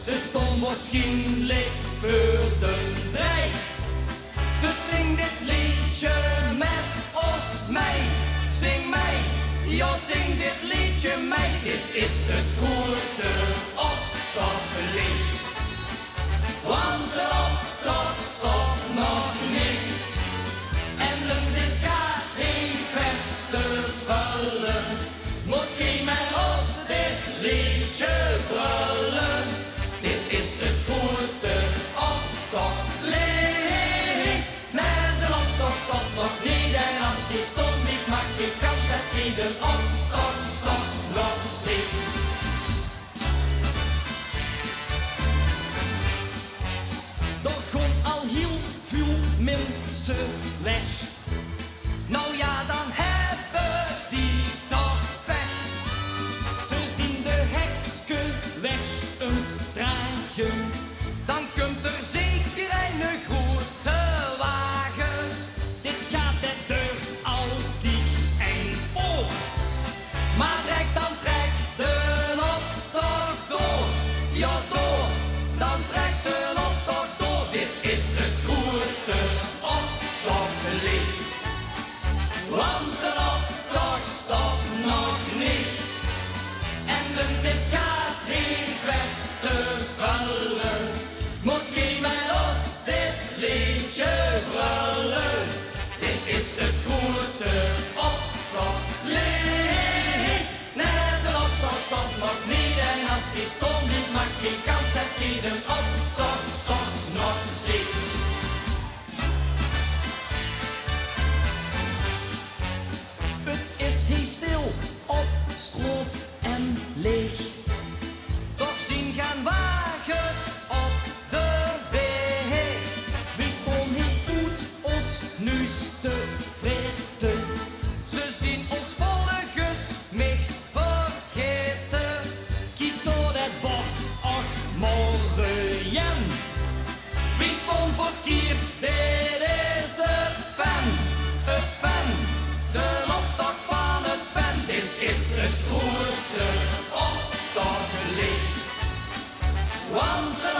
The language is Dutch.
Ze stond waarschijnlijk voor de drie. Dus zing dit liedje met ons mee. Zing mee, ja zing dit liedje mee. Dit is het goede optochtlied. Want de optocht stopt nog niet. En dit gaat geen festivalen. Moet geen met ons dit liedje brullen. Dit is het goede optochtlied. Met de optocht stopt nog niet. En als die stond niet, maak je kans dat je de optocht toch nog ziet. Er gaan al heel veel mensen weg. Nou ja, dan hebben die toch pech. Ze zien de hekken weg dragen. Dan komt er zeker een grote wagen. Dit gaat de deur al dik en oog. Maar dan trekt de optocht door. Ja, door, dan trekt de optocht door. Dit is het goede optochtlied. Want de optocht stopt nog niet. En dit gaat geen festivalen. Moet geen met ons dit liedje brullen. Dit is het goede optochtlied. Nee, de optocht stopt nog niet. En als die stond niet, maak geen kans dat je de optocht toch nog ziet. Het is heel stil op straat en leeg. Toch zien gaan wagens op de weg. Wie stond hier uit ons neus te vreten? Ze zien ons volgens mij vergeten. Kijk door het bord, ach morgen. Wie stond verkeerd, dit is het fan. Het fan, de optocht van het fan. Dit is het goede optochtlied. Want de